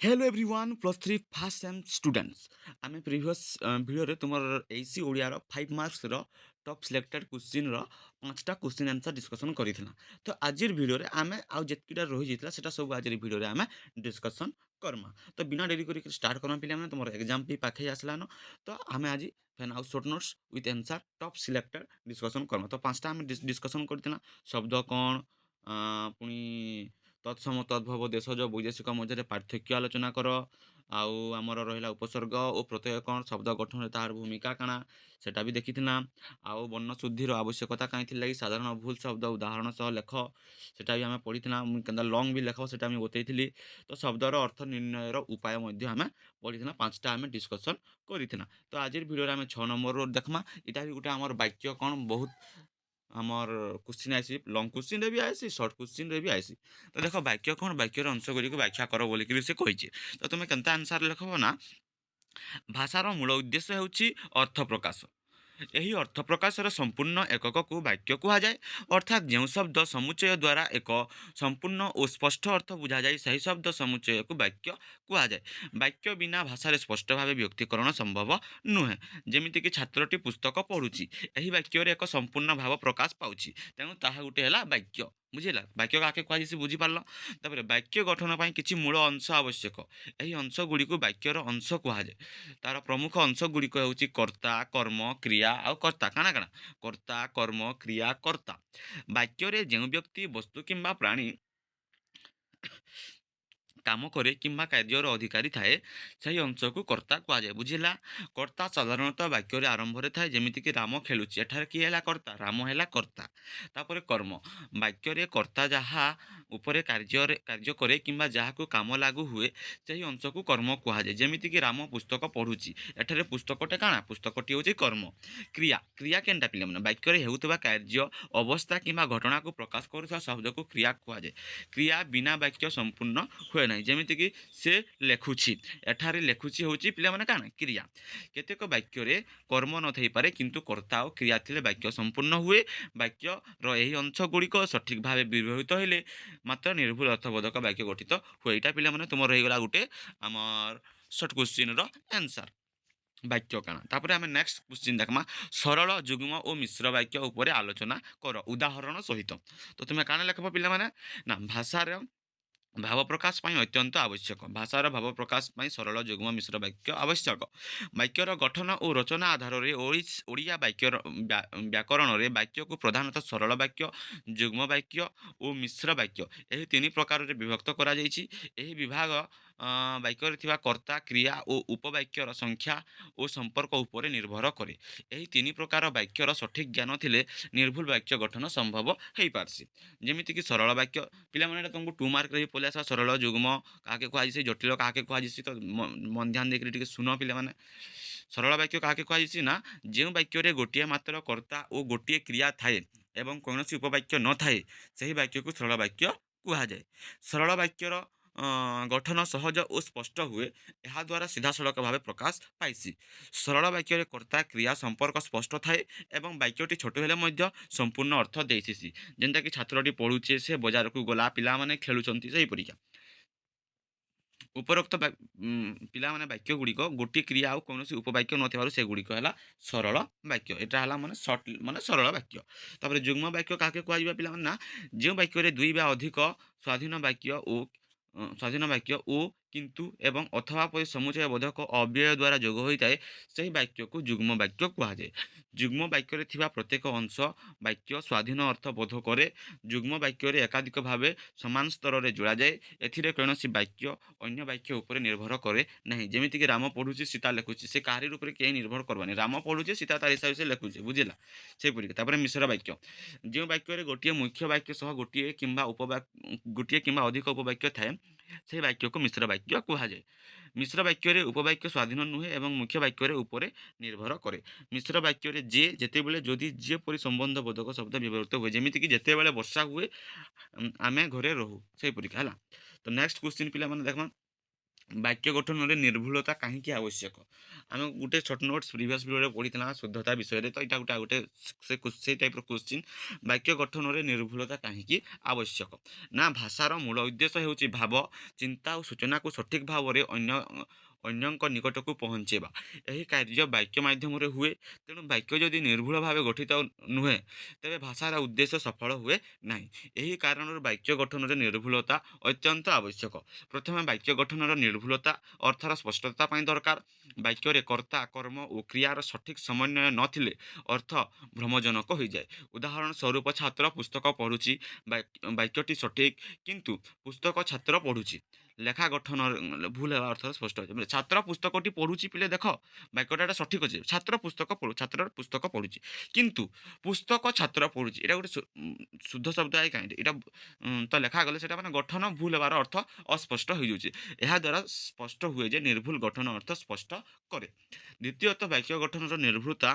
Hello everyone plus three first sem students आम previous video तुम एसी ओडियार 5 मार्क्स टॉप सिलेक्टेड क्वेश्चन पांचटा क्वेश्चन आंसर डिस्कसन करथिला। तो आज भिडियो आम आउ जेतकीटा रही जाइतला सेटा सब आज भिडियो आम डिस्कसन करमा। तो बिना डेरी करी स्टार्ट करमा पिले माने तुमर एग्जाम भी पाखे आसलानो। तो आम आज फेन आउ short notes with answer top selected discussion Karma. तो पांचटा आम डिस्कसन करथिला शब्द कोन पुनी तत्सम तद्भव देशज बैदेशिक मध्य पार्थक्य आलोचना कर आउ आमर रहा उपसर्ग और प्रत्यय कौन शब्द गठन तार भूमिका काଣା सेटा भी देखी आउ वर्ण शुद्धिर आवश्यकता कहीं लगी साधारण भूल शब्द उदाहरण सह लेख सेटा भी आम पढ़ी मुझे लंग भी लेख सेटा मुझे बतई। तो शब्दर अर्थ निर्णयर उपाय आम पढ़ी पांचटा आम डिस्कसन करथिना। तो आज भिडियो आम 6 नंबर देखमा इटा भी गोटे आमर वाक्य कौन बहुत आमर क्वेश्चन आसी लंग क्वेश्चन रे भी आसी शॉर्ट क्वेश्चन रे भी आसी। तो देख वाक्य कौन वाक्यर अंश गुड़ी व्याख्या कर बोलिक से कही। तो तुम केनता आंसर लिखब ना भाषार मूल उद्देश्य ହେଉଛି अर्थ प्रकाश। ଏହି ଅର୍ଥ ପ୍ରକାଶର ସମ୍ପୂର୍ଣ୍ଣ ଏକକକୁ ବାକ୍ୟ କୁହାଯାଏ। ଅର୍ଥାତ୍ ଯେଉଁ ଶବ୍ଦ ସମୁଚ୍ଚୟ ଦ୍ୱାରା ଏକ ସମ୍ପୂର୍ଣ୍ଣ ଓ ସ୍ପଷ୍ଟ ଅର୍ଥ ବୁଝାଯାଏ ସେହି ଶବ୍ଦ ସମୁଚ୍ଚୟକୁ ବାକ୍ୟ କୁହାଯାଏ। ବାକ୍ୟ ବିନା ଭାଷାରେ ସ୍ପଷ୍ଟ ଭାବେ ବ୍ୟକ୍ତିକରଣ ସମ୍ଭବ ନୁହେଁ। ଯେମିତିକି ଛାତ୍ରଟି ପୁସ୍ତକ ପଢ଼ୁଛି, ଏହି ବାକ୍ୟରେ ଏକ ସମ୍ପୂର୍ଣ୍ଣ ଭାବ ପ୍ରକାଶ ପାଉଛି, ତେଣୁ ତାହା ଗୋଟେ ହେଲା ବାକ୍ୟ। ବୁଝିଲା ବାକ୍ୟ କାକେ କୁହାଯାଇଛି ବୁଝିପାରିଲ। ତାପରେ ବାକ୍ୟ ଗଠନ ପାଇଁ କିଛି ମୂଳ ଅଂଶ ଆବଶ୍ୟକ। ଏହି ଅଂଶ ଗୁଡ଼ିକୁ ବାକ୍ୟର ଅଂଶ କୁହାଯାଏ। ତାର ପ୍ରମୁଖ ଅଂଶ ଗୁଡ଼ିକ ହେଉଛି କର୍ତ୍ତା, କର୍ମ, କ୍ରିୟା ଆଉ କର୍ତ୍ତା। କାଣା କାଣା କର୍ତ୍ତା, କର୍ମ, କ୍ରିୟା, କର୍ତ୍ତା। ବାକ୍ୟରେ ଯେଉଁ ବ୍ୟକ୍ତି ବସ୍ତୁ କିମ୍ବା ପ୍ରାଣୀ କାମ କରେ କିମ୍ବା କାର୍ଯ୍ୟର ଅଧିକାରୀ ଥାଏ ସେହି ଅଂଶକୁ କର୍ତ୍ତା କୁହାଯାଏ। ବୁଝିଲା। କର୍ତ୍ତା ସାଧାରଣତଃ ବାକ୍ୟରେ ଆରମ୍ଭରେ ଥାଏ, ଯେମିତିକି ରାମ ଖେଳୁଛି, ଏଠାରେ କିଏ ହେଲା କର୍ତ୍ତା? ରାମ ହେଲା କର୍ତ୍ତା। ତାପରେ କର୍ମ ବାକ୍ୟରେ କର୍ତ୍ତା ଯାହା ଉପରେ କାର୍ଯ୍ୟ କରେ କିମ୍ବା ଯାହାକୁ କାମ ଲାଗୁ ହୁଏ ସେହି ଅଂଶକୁ କର୍ମ କୁହାଯାଏ। ଯେମିତିକି ରାମ ପୁସ୍ତକ ପଢ଼ୁଛି, ଏଠାରେ ପୁସ୍ତକଟେ କାଣା? ପୁସ୍ତକଟି ହେଉଛି କର୍ମ। କ୍ରିୟା କ୍ରିୟା କେନ୍ଟା ପିଲାମାନେ ବାକ୍ୟରେ ହେଉଥିବା କାର୍ଯ୍ୟ ଅବସ୍ଥା କିମ୍ବା ଘଟଣାକୁ ପ୍ରକାଶ କରୁଥିବା ଶବ୍ଦକୁ କ୍ରିୟା କୁହାଯାଏ। କ୍ରିୟା ବିନା ବାକ୍ୟ ସମ୍ପୂର୍ଣ୍ଣ ହୁଏ ନାହିଁ। ଯେମିତିକି ସେ ଲେଖୁଛି, ଏଠାରେ ଲେଖୁଛି ହେଉଛି ପିଲାମାନେ କାଣା? କ୍ରିୟା। କେତେକ ବାକ୍ୟରେ କର୍ମ ନଥାଇପାରେ କିନ୍ତୁ କର୍ତ୍ତା ଓ କ୍ରିୟା ଥିଲେ ବାକ୍ୟ ସମ୍ପୂର୍ଣ୍ଣ ହୁଏ। ବାକ୍ୟର ଏହି ଅଂଶ ଗୁଡ଼ିକ ସଠିକ୍ ଭାବେ ବ୍ୟବହୃତ ହେଲେ ମାତ୍ର ନିର୍ଭୁଲ ଅର୍ଥବୋଧକ ବାକ୍ୟ ଗଠିତ ହୁଏ। ଏଇଟା ପିଲାମାନେ ତୁମର ରହିଗଲା ଗୋଟେ ଆମର ସର୍ଟ କ୍ୱେଶ୍ଚିନ୍ର ଆନ୍ସର୍ ବାକ୍ୟ କାଣା। ତାପରେ ଆମେ ନେକ୍ସଟ କ୍ୱେଶ୍ଚିନ୍ ଦେଖମା ସରଳ ଯୁଗ୍ମ ଓ ମିଶ୍ର ବାକ୍ୟ ଉପରେ ଆଲୋଚନା କର ଉଦାହରଣ ସହିତ। ତ ତୁମେ କାଣା ଲେଖବ ପିଲାମାନେ ନା ଭାଷାର ଭାବ ପ୍ରକାଶ ପାଇଁ ଅତ୍ୟନ୍ତ ଆବଶ୍ୟକ। ଭାଷାର ଭାବ ପ୍ରକାଶ ପାଇଁ ସରଳ ଯୁଗ୍ମ ମିଶ୍ର ବାକ୍ୟ ଆବଶ୍ୟକ। ବାକ୍ୟର ଗଠନ ଓ ରଚନା ଆଧାରରେ ଓଡ଼ିଆ ବାକ୍ୟର ବ୍ୟାକରଣରେ ବାକ୍ୟକୁ ପ୍ରଧାନତଃ ସରଳ ବାକ୍ୟ, ଯୁଗ୍ମ ବାକ୍ୟ ଓ ମିଶ୍ର ବାକ୍ୟ ଏହି ତିନି ପ୍ରକାରରେ ବିଭକ୍ତ କରାଯାଇଛି। ଏହି ବିଭାଗ ବାକ୍ୟରେ ଥିବା କର୍ତ୍ତା, କ୍ରିୟା ଓ ଉପବାକ୍ୟର ସଂଖ୍ୟା ଓ ସମ୍ପର୍କ ଉପରେ ନିର୍ଭର କରେ। ଏହି ତିନି ପ୍ରକାର ବାକ୍ୟର ସଠିକ୍ ଜ୍ଞାନ ଥିଲେ ନିର୍ଭୁଲ ବାକ୍ୟ ଗଠନ ସମ୍ଭବ ହୋଇପାରସି। ଯେମିତିକି ସରଳ ବାକ୍ୟ ପିଲାମାନେ ଏଇଟା ତୁମକୁ 2 ମାର୍କରେ ବି ପଳେଇ ଆସିବା। ସରଳ ଯୁଗ୍ମ କାହାକେ କୁହାଯାଇଛି, ଜଟିଳ କାହାକେ କୁହାଯାଇଛି। ତ ମନ ଧ୍ୟାନ ଦେଇକରି ଟିକେ ଶୁଣ ପିଲାମାନେ। ସରଳ ବାକ୍ୟ କାହାକେ କୁହାଯାଇଛି ନା ଯେଉଁ ବାକ୍ୟରେ ଗୋଟିଏ ମାତ୍ର କର୍ତ୍ତା ଓ ଗୋଟିଏ କ୍ରିୟା ଥାଏ ଏବଂ କୌଣସି ଉପବାକ୍ୟ ନଥାଏ ସେହି ବାକ୍ୟକୁ ସରଳ ବାକ୍ୟ କୁହାଯାଏ। ସରଳ ବାକ୍ୟର ଗଠନ ସହଜ ଓ ସ୍ପଷ୍ଟ ହୁଏ, ଏହାଦ୍ୱାରା ସିଧାସଳଖ ଭାବେ ପ୍ରକାଶ ପାଇଛି। ସରଳ ବାକ୍ୟରେ କର୍ତ୍ତା କ୍ରିୟା ସମ୍ପର୍କ ସ୍ପଷ୍ଟ ଥାଏ ଏବଂ ବାକ୍ୟଟି ଛୋଟ ହେଲେ ମଧ୍ୟ ସମ୍ପୂର୍ଣ୍ଣ ଅର୍ଥ ଦେଇଥିସି। ଯେନ୍ଟାକି ଛାତ୍ରଟି ପଢ଼ୁଛେ, ସେ ବଜାରକୁ ଗଲା, ପିଲାମାନେ ଖେଳୁଛନ୍ତି, ସେହିପରିକା। ଉପରୋକ୍ତ ପିଲାମାନେ ବାକ୍ୟ ଗୁଡ଼ିକ ଗୋଟିଏ କ୍ରିୟା ଆଉ କୌଣସି ଉପବାକ୍ୟ ନଥିବାରୁ ସେଗୁଡ଼ିକ ହେଲା ସରଳ ବାକ୍ୟ। ଏଇଟା ହେଲା ମାନେ ସର୍ଟ ମାନେ ସରଳ ବାକ୍ୟ। ତାପରେ ଯୁଗ୍ମ ବାକ୍ୟ କାହାକେ କୁହାଯିବା ପିଲାମାନେ ନା ଯେଉଁ ବାକ୍ୟରେ ଦୁଇ ବା ଅଧିକ ସ୍ୱାଧୀନ ବାକ୍ୟ ଓ କିନ୍ତୁ ଏବଂ ଅଥବା ପରି ସମୁଚୟ ବୋଧକ ଅବ୍ୟୟ ଦ୍ୱାରା ଯୋଗ ହୋଇଥାଏ ସେହି ବାକ୍ୟକୁ ଯୁଗ୍ମ ବାକ୍ୟ କୁହାଯାଏ। ଯୁଗ୍ମ ବାକ୍ୟରେ ଥିବା ପ୍ରତ୍ୟେକ ଅଂଶ ବାକ୍ୟ ସ୍ୱାଧୀନ ଅର୍ଥ ବୋଧ କରେ। ଯୁଗ୍ମ ବାକ୍ୟରେ ଏକାଧିକ ଭାବେ ସମାନ ସ୍ତରରେ ଯୋଡ଼ାଯାଏ। ଏଥିରେ କୌଣସି ବାକ୍ୟ ଅନ୍ୟ ବାକ୍ୟ ଉପରେ ନିର୍ଭର କରେ ନାହିଁ। ଯେମିତିକି ରାମ ପଢ଼ୁଛି, ସୀତା ଲେଖୁଛି, ସେ କାହାରି ଉପରେ କେହି ନିର୍ଭର କରବାନି। ରାମ ପଢ଼ୁଛି, ସୀତା ତାର ହିସାବରେ ସେ ଲେଖୁଛି। ବୁଝିଲା। ସେହିପରିକା। ତାପରେ ମିଶ୍ର ବାକ୍ୟ ଯେଉଁ ବାକ୍ୟରେ ଗୋଟିଏ ମୁଖ୍ୟ ବାକ୍ୟ ସହ ଗୋଟିଏ କିମ୍ବା ଅଧିକ ଉପବାକ୍ୟ ଥାଏ ସେହି ବାକ୍ୟକୁ ମିଶ୍ର ବାକ୍ୟ କୁହାଯାଏ। ମିଶ୍ର ବାକ୍ୟରେ ଉପବାକ୍ୟ ସ୍ୱାଧୀନ ନୁହେଁ ଏବଂ ମୁଖ୍ୟ ବାକ୍ୟରେ ଉପରେ ନିର୍ଭର କରେ। ମିଶ୍ର ବାକ୍ୟରେ ଯେତେବେଳେ ଯଦି ଯେପରି ସମ୍ବନ୍ଧ ବୋଧକ ଶବ୍ଦ ବ୍ୟବହୃତ ହୁଏ। ଯେମିତିକି ଯେତେବେଳେ ବର୍ଷା ହୁଏ ଆମେ ଘରେ ରହୁ, ସେହିପରିକା ହେଲା। ତ ନେକ୍ସଟ କ୍ୱେଶ୍ଚିନ୍ ପିଲାମାନେ ଦେଖମା ବାକ୍ୟ ଗଠନରେ ନିର୍ଭୁଲତା କାହିଁକି ଆବଶ୍ୟକ? ଆମେ ଗୋଟେ ଛୋଟ ନୋଟ୍ସ ପ୍ରିଭିୟସ୍ ଭିଡ଼ିଓରେ ପଢ଼ିଥିଲା ଶୁଦ୍ଧତା ବିଷୟରେ, ତ ଏଇଟା ଗୋଟେ ସେଇ ଟାଇପ୍ର କ୍ୱେଶ୍ଚିନ୍। ବାକ୍ୟ ଗଠନରେ ନିର୍ଭୁଲତା କାହିଁକି ଆବଶ୍ୟକ? ନା ଭାଷାର ମୂଳ ଉଦ୍ଦେଶ୍ୟ ହେଉଛି ଭାବ, ଚିନ୍ତା ଓ ସୂଚନାକୁ ସଠିକ୍ ଭାବରେ ଅନ୍ୟଙ୍କ ନିକଟକୁ ପହଞ୍ଚାଇବା। ଏହି କାର୍ଯ୍ୟ ବାକ୍ୟ ମାଧ୍ୟମରେ ହୁଏ। ତେଣୁ ବାକ୍ୟ ଯଦି ନିର୍ଭୁଲ ଭାବେ ଗଠିତ ନୁହେଁ, ତେବେ ଭାଷାର ଉଦ୍ଦେଶ୍ୟ ସଫଳ ହୁଏ ନାହିଁ। ଏହି କାରଣରୁ ବାକ୍ୟ ଗଠନରେ ନିର୍ଭୁଲତା ଅତ୍ୟନ୍ତ ଆବଶ୍ୟକ। ପ୍ରଥମେ ବାକ୍ୟ ଗଠନର ନିର୍ଭୁଲତା ଅର୍ଥର ସ୍ପଷ୍ଟତା ପାଇଁ ଦରକାର। ବାକ୍ୟରେ କର୍ତ୍ତା, କର୍ମ ଓ କ୍ରିୟାର ସଠିକ୍ ସମନ୍ୱୟ ନଥିଲେ ଅର୍ଥ ଭ୍ରମଜନକ ହୋଇଯାଏ। ଉଦାହରଣ ସ୍ୱରୂପ, ଛାତ୍ର ପୁସ୍ତକ ପଢ଼ୁଛି, ବାକ୍ୟଟି ସଠିକ୍, କିନ୍ତୁ ପୁସ୍ତକ ଛାତ୍ର ପଢ଼ୁଛି। ଲେଖା ଗଠନ ଭୁଲ ହେବା ଅର୍ଥର ସ୍ପଷ୍ଟ ଅଛି। ଛାତ୍ର ପୁସ୍ତକଟି ପଢ଼ୁଛି, ପିଲେ ଦେଖ ବାକ୍ୟଟା ସଠିକ୍ ଅଛି। ଛାତ୍ରର ପୁସ୍ତକ ପଢ଼ୁଛି, କିନ୍ତୁ ପୁସ୍ତକ ଛାତ୍ର ପଢ଼ୁଛି, ଏଇଟା ଗୋଟେ ଶୁଦ୍ଧ ଶବ୍ଦ ଆଏ କାହିଁକି ଏଇଟା ତ ଲେଖାଗଲେ ସେଇଟା ମାନେ ଗଠନ ଭୁଲ ହେବାର ଅର୍ଥ ଅସ୍ପଷ୍ଟ ହୋଇଯାଉଛି। ଏହାଦ୍ୱାରା ସ୍ପଷ୍ଟ ହୁଏ ଯେ ନିର୍ଭୁଲ ଗଠନ ଅର୍ଥ ସ୍ପଷ୍ଟ କରେ। ଦ୍ୱିତୀୟତଃ, ବାକ୍ୟ ଗଠନର ନିର୍ଭୁଲତା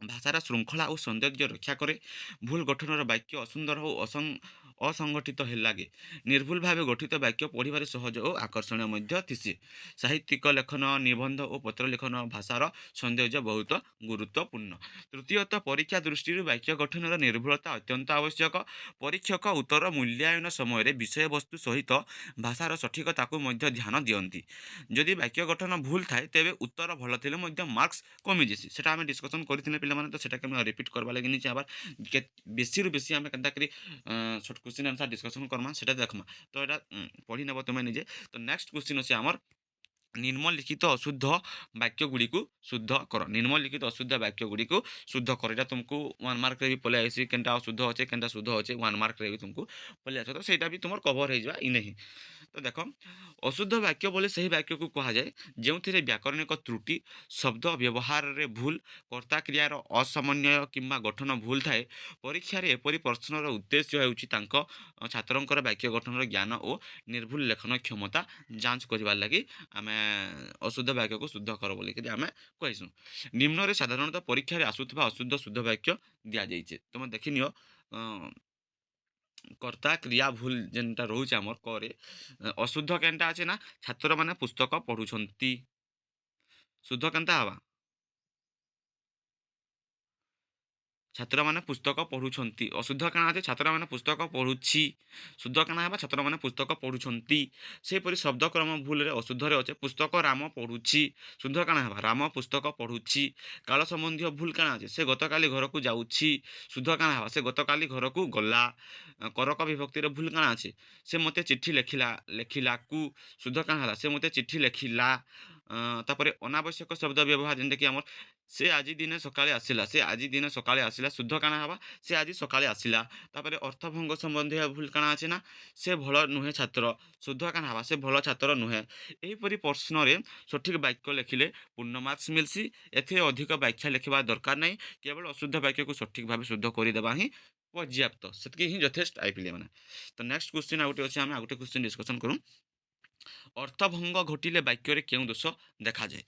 ଭାଷାର ଶୃଙ୍ଖଳା ଓ ସୌନ୍ଦର୍ଯ୍ୟ ରକ୍ଷା କରେ। ଭୁଲ ଗଠନର ବାକ୍ୟ ଅସୁନ୍ଦର ଓ ଅସଙ୍ଗଠିତ ଲାଗେ। ନିର୍ଭୁଲ ଭାବେ ଗଠିତ ବାକ୍ୟ ପଢ଼ିବାରେ ସହଜ ଓ ଆକର୍ଷଣୀୟ ମଧ୍ୟ ଥିସି। ସାହିତ୍ୟିକ ଲେଖନ, ନିବନ୍ଧ ଓ ପତ୍ର ଲେଖନ ଭାଷାର ସୌନ୍ଦର୍ଯ୍ୟ ବହୁତ ଗୁରୁତ୍ୱପୂର୍ଣ୍ଣ। ତୃତୀୟତଃ, ପରୀକ୍ଷା ଦୃଷ୍ଟିରୁ ବାକ୍ୟ ଗଠନର ନିର୍ଭୁଲତା ଅତ୍ୟନ୍ତ ଆବଶ୍ୟକ। ପରୀକ୍ଷକ ଉତ୍ତର ମୂଲ୍ୟାୟନ ସମୟରେ ବିଷୟବସ୍ତୁ ସହିତ ଭାଷାର ସଠିକତାକୁ ମଧ୍ୟ ଧ୍ୟାନ ଦିଅନ୍ତି। ଯଦି ବାକ୍ୟ ଗଠନ ଭୁଲ ଥାଏ, ତେବେ ଉତ୍ତର ଭଲ ଥିଲେ ମଧ୍ୟ ମାର୍କସ୍ କମିଯିସି। ସେଟା ଆମେ ଡିସ୍କସନ୍ କରିଥିଲେ ପିଲାମାନେ, ତ ସେଟାକେ ଆମେ ରିପିଟ୍ କରବା ଲାଗି ନି ଚାହେବାର୍। ବେଶୀରୁ ବେଶୀ ଆମେ କେନ୍ତା କରି ଛୋଟ କ୍ୱେଶ୍ଚିନ୍ ଆନ୍ସର୍ ଡିସ୍କସନ୍ କର୍ମା ସେଟା ଦେଖ୍ମା। ତ ଏଇଟା ପଢ଼ି ନେବ ତୁମେ ନିଜେ। ତ ନେକ୍ସଟ କ୍ୱେଶ୍ଚିନ୍ ଅଛି ଆମର, ନିମ୍ନଲିଖିତ ଅଶୁଦ୍ଧ ବାକ୍ୟଗୁଡ଼ିକୁ ଶୁଦ୍ଧ କର। ନିମ୍ନଲିଖିତ ଅଶୁଦ୍ଧ ବାକ୍ୟଗୁଡ଼ିକୁ ଶୁଦ୍ଧ କର। ଏଇଟା ତୁମକୁ 1 ମାର୍କରେ ବି ପଳେଇ ଆଇସି, କେନ୍ଟା ଅଶୁଦ୍ଧ ଅଛେ କେନ୍ଟା ଶୁଦ୍ଧ ଅଛେ 1 ମାର୍କରେ ବି ତୁମକୁ ପଳେଇ ଆସ। ତ ସେଇଟା ବି ତୁମର କଭର ହେଇଯିବା ଇନେ ହିଁ। ତ ଦେଖ, ଅଶୁଦ୍ଧ ବାକ୍ୟ ବୋଲି ସେହି ବାକ୍ୟକୁ କୁହାଯାଏ ଯେଉଁଥିରେ ବ୍ୟାକରଣିକ ତ୍ରୁଟି, ଶବ୍ଦ ବ୍ୟବହାରରେ ଭୁଲ, କର୍ତ୍ତା କ୍ରିୟାର ଅସମନ୍ୱୟ କିମ୍ବା ଗଠନ ଭୁଲ ଥାଏ। ପରୀକ୍ଷାରେ ଏପରି ପ୍ରଶ୍ନର ଉଦ୍ଦେଶ୍ୟ ହେଉଛି ତାଙ୍କ ଛାତ୍ରଙ୍କର ବାକ୍ୟ ଗଠନର ଜ୍ଞାନ ଓ ନିର୍ଭୁଲ ଲେଖନ କ୍ଷମତା ଯାଞ୍ଚ କରିବାର ଲାଗି ଆମେ ଅଶୁଦ୍ଧ ବାକ୍ୟକୁ ଶୁଦ୍ଧ କର ବୋଲିକିରି ଆମେ କହିସୁଁ। ନିମ୍ନରେ ସାଧାରଣତଃ ପରୀକ୍ଷାରେ ଆସୁଥିବା ଅଶୁଦ୍ଧ ଶୁଦ୍ଧ ବାକ୍ୟ ଦିଆଯାଇଛେ। ତୁମେ ଦେଖିନିଅ, କର୍ତ୍ତା କ୍ରିୟା ଭୁଲ ଯେନ୍ଟା ରହୁଛେ ଆମର କରେ, ଅଶୁଦ୍ଧ କେନ୍ଟା ଅଛି ନା, ଛାତ୍ରମାନେ ପୁସ୍ତକ ପଢ଼ୁଛନ୍ତି। ଶୁଦ୍ଧ କେନ୍ତା ହେବା, ଛାତ୍ରମାନେ ପୁସ୍ତକ ପଢ଼ୁଛନ୍ତି। ଅଶୁଦ୍ଧ କାଣା ଅଛି, ଛାତ୍ରମାନେ ପୁସ୍ତକ ପଢ଼ୁଛି। ଶୁଦ୍ଧ କାଣା ହେବା, ଛାତ୍ରମାନେ ପୁସ୍ତକ ପଢ଼ୁଛନ୍ତି। ସେହିପରି ଶବ୍ଦକ୍ରମ ଭୁଲରେ ଅଶୁଦ୍ଧରେ ଅଛେ, ପୁସ୍ତକ ରାମ ପଢ଼ୁଛି। ଶୁଦ୍ଧ କାଣା ହେବା, ରାମ ପୁସ୍ତକ ପଢ଼ୁଛି। କାଳ ସମ୍ବନ୍ଧୀୟ ଭୁଲ କାଣା ଅଛି, ସେ ଗତକାଲି ଘରକୁ ଯାଉଛି। ଶୁଦ୍ଧ କାଣା ହେବା, ସେ ଗତକାଲି ଘରକୁ ଗଲା। କରକ ବିଭକ୍ତିର ଭୁଲ କାଣା ଅଛି, ସେ ମୋତେ ଚିଠି ଲେଖିଲାକୁ। ଶୁଦ୍ଧ କାଣା ହେଲା, ସେ ମୋତେ ଚିଠି ଲେଖିଲା। ତାପରେ ଅନାବଶ୍ୟକ ଶବ୍ଦ ବ୍ୟବହାର, ଯେନ୍ଟାକି ଆମର ସେ ଆଜି ଦିନେ ସକାଳେ ଆସିଲା, ସେ ଆଜି ଦିନେ ସକାଳେ ଆସିଲା। ଶୁଦ୍ଧ କାଣା ହେବା, ସେ ଆଜି ସକାଳେ ଆସିଲା। ତାପରେ ଅର୍ଥଭଙ୍ଗ ସମ୍ବନ୍ଧୀୟ ଭୁଲ କାଣା ଅଛି ନା, ସେ ଭଲ ନୁହେଁ ଛାତ୍ର। ଶୁଦ୍ଧ କାଣା ହେବା, ସେ ଭଲ ଛାତ୍ର ନୁହେଁ। ଏହିପରି ପ୍ରଶ୍ନରେ ସଠିକ୍ ବାକ୍ୟ ଲେଖିଲେ ପୂର୍ଣ୍ଣ ମାର୍କସ୍ ମିଲ୍ସି। ଏଥିରେ ଅଧିକ ବ୍ୟାଖ୍ୟା ଲେଖିବା ଦରକାର ନାହିଁ। କେବଳ ଅଶୁଦ୍ଧ ବାକ୍ୟକୁ ସଠିକ୍ ଭାବେ ଶୁଦ୍ଧ କରିଦେବା ହିଁ ପର୍ଯ୍ୟାପ୍ତ। ସେତିକି ହିଁ ଯଥେଷ୍ଟ ଆଇ ପିଲାମାନେ। ତ ନେକ୍ସଟ କ୍ୱେଶ୍ଚିନ୍ ଆଉ ଗୋଟେ ଅଛି, ଆମେ ଆଉ ଗୋଟେ କ୍ୱେଶ୍ଚିନ୍ ଡିସ୍କସନ୍ କରୁ। ଅର୍ଥଭଙ୍ଗ ଘଟିଲେ ବାକ୍ୟରେ କେଉଁ ଦୋଷ ଦେଖାଯାଏ?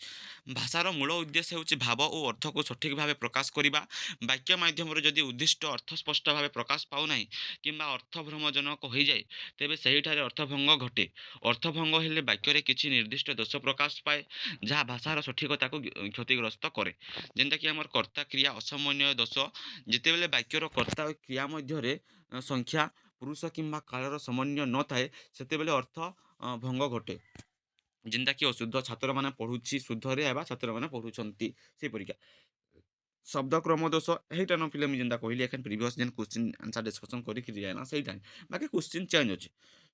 ଭାଷାର ମୂଳ ଉଦ୍ଦେଶ୍ୟ ହେଉଛି ଭାବ ଓ ଅର୍ଥକୁ ସଠିକ୍ ଭାବେ ପ୍ରକାଶ କରିବା। ବାକ୍ୟ ମାଧ୍ୟମରେ ଯଦି ଉଦ୍ଦିଷ୍ଟ ଅର୍ଥ ସ୍ପଷ୍ଟ ଭାବେ ପ୍ରକାଶ ପାଉନାହିଁ କିମ୍ବା ଅର୍ଥ ଭ୍ରମଜନକ ହୋଇଯାଏ, ତେବେ ସେହିଠାରେ ଅର୍ଥଭଙ୍ଗ ଘଟେ। ଅର୍ଥଭଙ୍ଗ ହେଲେ ବାକ୍ୟରେ କିଛି ନିର୍ଦ୍ଦିଷ୍ଟ ଦୋଷ ପ୍ରକାଶ ପାଏ, ଯାହା ଭାଷାର ସଠିକତାକୁ କ୍ଷତିଗ୍ରସ୍ତ କରେ। ଯେନ୍ଟାକି ଆମର କର୍ତ୍ତା କ୍ରିୟା ଅସମନ୍ୱୟ ଦୋଷ, ଯେତେବେଳେ ବାକ୍ୟର କର୍ତ୍ତା ଓ କ୍ରିୟା ମଧ୍ୟରେ ସଂଖ୍ୟା, ପୁରୁଷ କିମ୍ବା କାଳର ସମନ୍ୱୟ ନଥାଏ, ସେତେବେଳେ ଅର୍ଥ ଭଙ୍ଗ ଘଟେ। ଯେନ୍ଟାକି ଅଶୁଦ୍ଧ, ଛାତ୍ରମାନେ ପଢ଼ୁଛି ଶୁଦ୍ଧରେ ହେବା ଛାତ୍ରମାନେ ପଢ଼ୁଛନ୍ତି। ସେହିପରିକା ଶବ୍ଦକ୍ରମ ଦୋଷ, ହେଇଟା ନ ପିଲେ ମୁଇଁ ଯେନ୍ଟା କହିଲି ଏଖାନ ପ୍ରିଭିୟସ୍ ଯେନ୍ କ୍ୱେଶ୍ଚିନ୍ ଆନ୍ସର୍ ଡିସ୍କସନ୍ କରିକିରି ଯାଇନା ସେଇଟା ହିଁ, ବାକି କ୍ୱେଶ୍ଚିନ୍ ଚେଞ୍ଜ ଅଛି।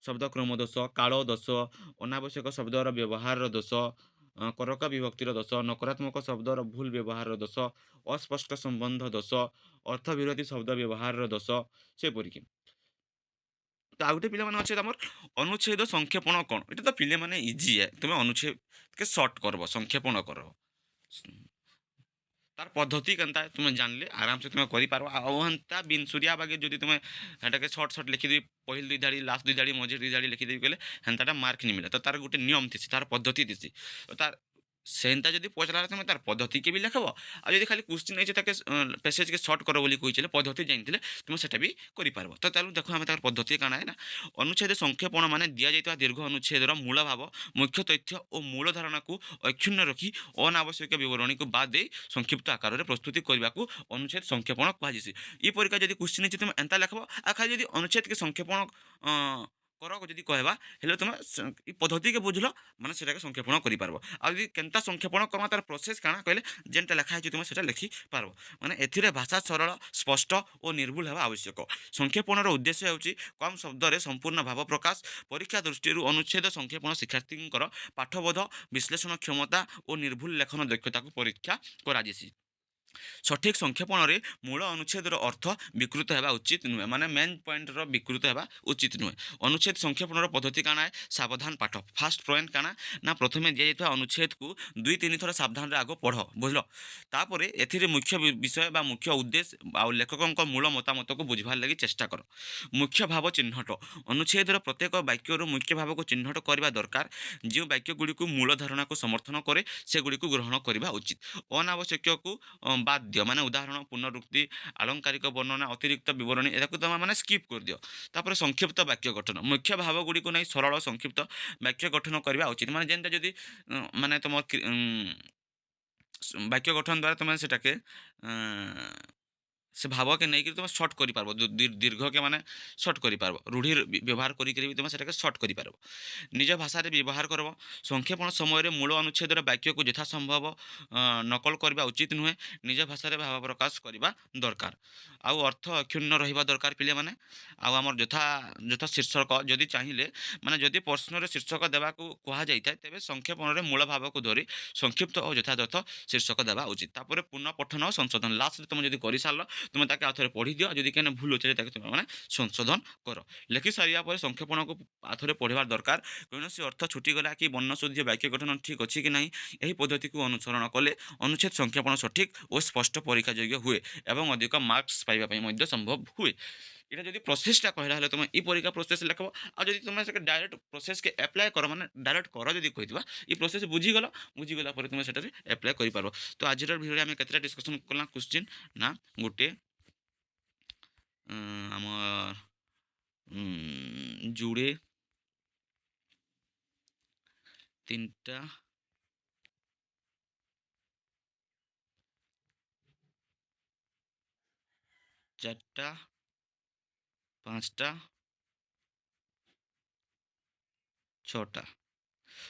ଶବ୍ଦକ୍ରମ ଦୋଷ, କାଳ ଦୋଷ, ଅନାବଶ୍ୟକ ଶବ୍ଦର ବ୍ୟବହାରର ଦୋଷ, କରକ ବିଭକ୍ତିର ଦୋଷ, ନକାରାତ୍ମକ ଶବ୍ଦର ଭୁଲ ବ୍ୟବହାରର ଦୋଷ, ଅସ୍ପଷ୍ଟ ସମ୍ବନ୍ଧ ଦୋଷ, ଅର୍ଥ ବିରୋଧୀ ଶବ୍ଦ ବ୍ୟବହାରର ଦୋଷ। ସେପରିକି ତ ଆଉ ଗୋଟେ ପିଲାମାନେ ଅଛେ ଆମର ଅନୁଚ୍ଛେଦ ସଂକ୍ଷେପଣ କ'ଣ? ଏଇଟା ତ ପିଲାମାନେ ଇଜି ଏ, ତୁମେ ଅନୁଚ୍ଛେଦକେ ସର୍ଟ କରବ, ସଂକ୍ଷେପଣ କରବ। ତାର ପଦ୍ଧତି କେନ୍ତା ତୁମେ ଜାଣିଲେ ଆରାମସେ ତୁମେ କରିପାରବ। ଆଉ ହେନ୍ତା ବିନସୁରିଆ ବାଗେ ଯଦି ତୁମେ ହେଟାକେ ସର୍ଟ ସର୍ଟ ଲେଖିଦେବି, ପହିଲ 2 ଧାଡ଼ି, ଲାଷ୍ଟ 2 ଧାଡ଼ି, ମଝି 2 ଧାଡ଼ି ଲେଖିଦେବି କହିଲେ ହେନ୍ତାଟା ମାର୍କ ନି ମିଲେ। ତ ତାର ଗୋଟେ ନିୟମ ଥିସି, ତାର ପଦ୍ଧତି ଥିସି। ତ ତାର ସେନ୍ତା ଯଦି ପଚରାଲେ ତମେ ତାର ପଦ୍ଧତିକେ ବି ଲେଖବ, ଆଉ ଯଦି ଖାଲି କ୍ୱେଶ୍ଚିନ୍ ନେଇଛେ ତାକେ ପ୍ୟାସେଜ୍କେ ସର୍ଟ କର ବୋଲି କହିଥିଲେ ପଦ୍ଧତି ଜାଣିଥିଲେ ତୁମେ ସେଟା ବି କରିପାରିବ। ତ ଚାଲୁ ଦେଖ ଆମେ ତାର ପଦ୍ଧତି କାଣା ହେଲା। ଅନୁଚ୍ଛେଦ ସଂକ୍ଷେପଣ ମାନେ ଦିଆଯାଇଥିବା ଦୀର୍ଘ ଅନୁଚ୍ଛେଦର ମୂଳ ଭାବ, ମୁଖ୍ୟ ତଥ୍ୟ ଓ ମୂଳ ଧାରଣାକୁ ଅକ୍ଷୁଣ୍ଣ ରଖି ଅନାବଶ୍ୟକ ବିବରଣୀକୁ ବାଦ୍ ଦେଇ ସଂକ୍ଷିପ୍ତ ଆକାରରେ ପ୍ରସ୍ତୁତି କରିବାକୁ ଅନୁଚ୍ଛେଦ ସଂକ୍ଷେପଣ କୁହାଯାଏ। ଇ ପରୀକ୍ଷା ଯଦି କ୍ୱେଶ୍ଚିନ୍ ହେଇଛି ତୁମେ ଏନ୍ତା ଲେଖବ, ଆଉ ଖାଲି ଯଦି ଅନୁଚ୍ଛେଦକେ ସଂକ୍ଷେପଣ କର ଯଦି କହିବା ହେଲେ ତୁମେ ଇ ପଦ୍ଧତିକେ ବୁଝଲ ମାନେ ସେଟାକେ ସଂକ୍ଷେପଣ କରିପାରବ। ଆଉ ଯଦି କେନ୍ତା ସଂକ୍ଷେପଣ କର୍ମା ତାର ପ୍ରୋସେସ୍ କାଣା କହିଲେ ଯେନ୍ଟା ଲେଖା ହେଇଛି ତୁମେ ସେଟା ଲେଖିପାରବ। ମାନେ ଏଥିରେ ଭାଷା ସରଳ, ସ୍ପଷ୍ଟ ଓ ନିର୍ଭୁଲ ହେବା ଆବଶ୍ୟକ। ସଂକ୍ଷେପଣର ଉଦ୍ଦେଶ୍ୟ ହେଉଛି କମ୍ ଶବ୍ଦରେ ସମ୍ପୂର୍ଣ୍ଣ ଭାବ ପ୍ରକାଶ। ପରୀକ୍ଷା ଦୃଷ୍ଟିରୁ ଅନୁଚ୍ଛେଦ ସଂକ୍ଷେପଣ ଶିକ୍ଷାର୍ଥୀଙ୍କର ପାଠବୋଧ, ବିଶ୍ଳେଷଣ କ୍ଷମତା ଓ ନିର୍ଭୁଲ ଲେଖନ ଦକ୍ଷତାକୁ ପରୀକ୍ଷା କରାଯିସି। ସଠିକ୍ ସଂକ୍ଷେପଣରେ ମୂଳ ଅନୁଚ୍ଛେଦର ଅର୍ଥ ବିକୃତ ହେବା ଉଚିତ ନୁହେଁ, ମାନେ ମେନ୍ ପଏଣ୍ଟର ବିକୃତ ହେବା ଉଚିତ ନୁହେଁ। ଅନୁଚ୍ଛେଦ ସଂକ୍ଷେପଣର ପଦ୍ଧତି କାଣା ଏ ସାବଧାନ ପାଠ। ଫାର୍ଷ୍ଟ ପଏଣ୍ଟ କାଣା ନା ପ୍ରଥମେ ଦିଆଯାଇଥିବା ଅନୁଚ୍ଛେଦକୁ 2-3 ଥର ସାବଧାନରେ ଆଗ ପଢ଼ ବୁଝିଲ। ତାପରେ ଏଥିରେ ମୁଖ୍ୟ ବିଷୟ ବା ମୁଖ୍ୟ ଉଦ୍ଦେଶ୍ୟ ଆଉ ଲେଖକଙ୍କ ମୂଳ ମତାମତକୁ ବୁଝିବାର ଲାଗି ଚେଷ୍ଟା କର। ମୁଖ୍ୟ ଭାବ ଚିହ୍ନଟ। ଅନୁଚ୍ଛେଦର ପ୍ରତ୍ୟେକ ବାକ୍ୟରୁ ମୁଖ୍ୟ ଭାବକୁ ଚିହ୍ନଟ କରିବା ଦରକାର। ଯେଉଁ ବାକ୍ୟଗୁଡ଼ିକୁ ମୂଳ ଧାରଣାକୁ ସମର୍ଥନ କରେ ସେଗୁଡ଼ିକୁ ଗ୍ରହଣ କରିବା ଉଚିତ। ଅନାବଶ୍ୟକକୁ ବାଦ୍ ଦିଅ, ମାନେ ଉଦାହରଣ, ପୁନରୁକ୍ତି, ଆଳଙ୍କାରିକ ବର୍ଣ୍ଣନା, ଅତିରିକ୍ତ ବିବରଣୀ ଏଟାକୁ ତୁମେ ମାନେ ସ୍କିପ୍ କରିଦିଅ। ତାପରେ ସଂକ୍ଷିପ୍ତ ବାକ୍ୟ ଗଠନ। ମୁଖ୍ୟ ଭାବଗୁଡ଼ିକୁ ନେଇ ସରଳ ସଂକ୍ଷିପ୍ତ ବାକ୍ୟ ଗଠନ କରିବା ଉଚିତ। ମାନେ ଯେନ୍ଟା ଯଦି ମାନେ ତୁମ ବାକ୍ୟ ଗଠନ ଦ୍ୱାରା ତୁମେ ସେଟାକେ ସେ ଭାବକେ ନେଇକିରି ତୁମେ ସର୍ଟ କରିପାରବ, ଦୀର୍ଘକେ ମାନେ ସର୍ଟ କରିପାରବ। ରୂଢ଼ି ବ୍ୟବହାର କରିକିରି ବି ତୁମେ ସେଟାକେ ସର୍ଟ କରିପାରବ। ନିଜ ଭାଷାରେ ବ୍ୟବହାର କରବ। ସଂକ୍ଷେପଣ ସମୟରେ ମୂଳ ଅନୁଚ୍ଛେଦର ବାକ୍ୟକୁ ଯଥାସମ୍ଭବ ନକଲ କରିବା ଉଚିତ ନୁହେଁ। ନିଜ ଭାଷାରେ ଭାବ ପ୍ରକାଶ କରିବା ଦରକାର। ଆଉ ଅର୍ଥ ଅକ୍ଷୁଣ୍ଣ ରହିବା ଦରକାର ପିଲାମାନେ। ଆଉ ଆମର ଯଥା ଶୀର୍ଷକ ଯଦି ଚାହିଁଲେ, ମାନେ ଯଦି ପ୍ରଶ୍ନରେ ଶୀର୍ଷକ ଦେବାକୁ କୁହାଯାଇଥାଏ ତେବେ ସଂକ୍ଷେପଣରେ ମୂଳ ଭାବକୁ ଧରି ସଂକ୍ଷିପ୍ତ ଓ ଯଥାଯଥ ଶୀର୍ଷକ ଦେବା ଉଚିତ। ତାପରେ ପୁନଃ ପଠନ ଓ ସଂଶୋଧନ। ଲାଷ୍ଟରେ ତୁମେ ଯଦି କରିସାରିଲ ତୁମେ ତାକେ ଆଉ ଥରେ ପଢ଼ିଦିଅ, ଯଦି କେନେ ଭୁଲ ଅଛି ତାକେ ତୁମେ ମାନେ ସଂଶୋଧନ କର। ଲେଖି ସାରିବା ପରେ ସଂକ୍ଷେପଣକୁ ଆଉ ଥରେ ପଢ଼ିବା ଦରକାର। କୌଣସି ଅର୍ଥ ଛୁଟିଗଲା କି ବର୍ଣ୍ଣ ଶୁଦ୍ଧ ବାକ୍ୟ ଗଠନ ଠିକ୍ ଅଛି କି ନାହିଁ, ଏହି ପଦ୍ଧତିକୁ ଅନୁସରଣ କଲେ ଅନୁଚ୍ଛେଦ ସଂକ୍ଷେପଣ ସଠିକ୍ ଓ ସ୍ପଷ୍ଟ ପରୀକ୍ଷାଯୋଗ୍ୟ ହୁଏ ଏବଂ ଅଧିକ ମାର୍କସ୍ ପାଇବା ପାଇଁ ମଧ୍ୟ ସମ୍ଭବ ହୁଏ। এটা যদি প্রসেসটা কহিলা হলে তুমি ই পরীক্ষা প্রসেস লেখব। আর যদি তুমি সেটা ডাইরেক্ট প্রসেসকে আপ্লাই কর, মানে ডাইরেক্ট কর যদি কইবা ই প্রসেস বুঝিগলা পরে তুমি সেটারে আপ্লাই করিপারব। তো আজির ভিডিওরে আমি কেতটা ডিসকসন কলা কোশ্চিন না গোটে আমার যুড়ে 3টা 4টা 5টা 6টা।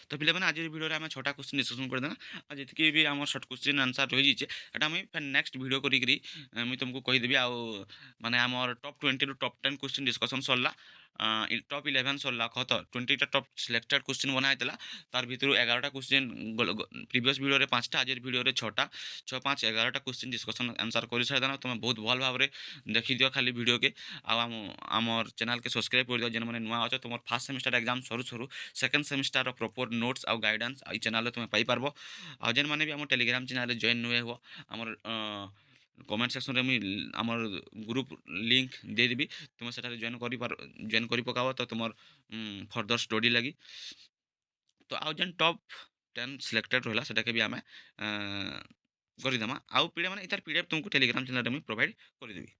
তো ପିଲାମାନେ ଆଜିର ଭିଡ଼ିଓରେ ଆମେ 6ଟା କ୍ୱେଶ୍ଚିନ୍ ଡିସ୍କସନ୍ କରିଦେବା। ଆଉ ଯେତିକି ବି ଆମର ସର୍ଟ କ୍ୱେଶ୍ଚିନ୍ ଆନ୍ସର୍ ରହିଯାଇଛେ ଏଟା ମୁଇଁ ଫେର୍ ନେକ୍ସଟ ଭିଡ଼ିଓ କରିକିରି ମୁଇଁ ତୁମକୁ କହିଦେବି। ଆଉ ମାନେ ଆମର ଟପ୍ 20ରୁ ଟପ୍ 10 କ୍ୱେଶ୍ଚିନ୍ ଡିସ୍କସନ୍ ସରିଲା। ଟପ୍ 11 ସରିଲା ଖତ 20ଟା ଟପ୍ ସିଲେକ୍ଟେଡ଼ କ୍ୱେଶ୍ଚିନ୍ ବନା ହେଇଥିଲା। ତାର ଭିତରୁ 11ଟା କ୍ୱେଶ୍ଚିନ୍ ପ୍ରିଭିୟସ୍ ଭିଡ଼ିଓରେ 5ଟା, ଆଜିର ଭିଡ଼ିଓରେ 6ଟା 6 5 11ଟା କ୍ୱେଶ୍ଚିନ୍ ଡିସ୍କସନ୍ ଆନ୍ସର୍ କରିସାରିଦେଲା। ତୁମେ ବହୁତ ଭଲ ଭାବରେ ଦେଖିଦିଅ ଖାଲି ଭିଡ଼ିଓକେ। ଆଉ ଆମର ଚ୍ୟାନେଲ୍କେ ସବସ୍କ୍ରାଇବ୍ କରିଦିଅ ଯେନ୍ମାନେ ନୂଆ ଅଛ। ତୁମର ଫାର୍ଷ୍ଟ ସେମିଷ୍ଟାର ଏକ୍ଜାମ୍ ସରୁ ସରୁ ସେକେଣ୍ଡ ସେମିଷ୍ଟାରର ପ୍ରପର୍ ନୋଟ୍ସ ଆଉ ଗାଇଡାନ୍ସ ଏଇ ଚ୍ୟାନେଲ୍ରେ ତୁମେ ପାଇପାରବ। ଆଉ ଯେନ୍ମାନେ ବି ଆମ ଟେଲିଗ୍ରାମ ଚ୍ୟାନେଲ୍ରେ ଜଏନ୍ ନୁହେଁ ହୁଅ, ଆମର କମେଣ୍ଟ ସେକ୍ସନ୍ରେ ମୁଇଁ ଆମର ଗ୍ରୁପ୍ ଲିଙ୍କ୍ ଦେଇଦେବି। ତୁମେ ସେଠାରେ ଜଏନ୍ କରି ପକାବ ତ ତୁମର ଫର୍ଦର ଷ୍ଟଡି ଲାଗି। ତ ଆଉ ଯେନ୍ ଟପ୍ 10 ସିଲେକ୍ଟେଡ଼ ରହିଲା ସେଟାକେ ବି ଆମେ କରିଦେମା। ଆଉ ପିଲାମାନେ ଏଇଟାର PDF ତୁମକୁ ଟେଲିଗ୍ରାମ ଚ୍ୟାନେଲ୍ରେ ମୁଇଁ ପ୍ରୋଭାଇଡ଼ କରିଦେବି।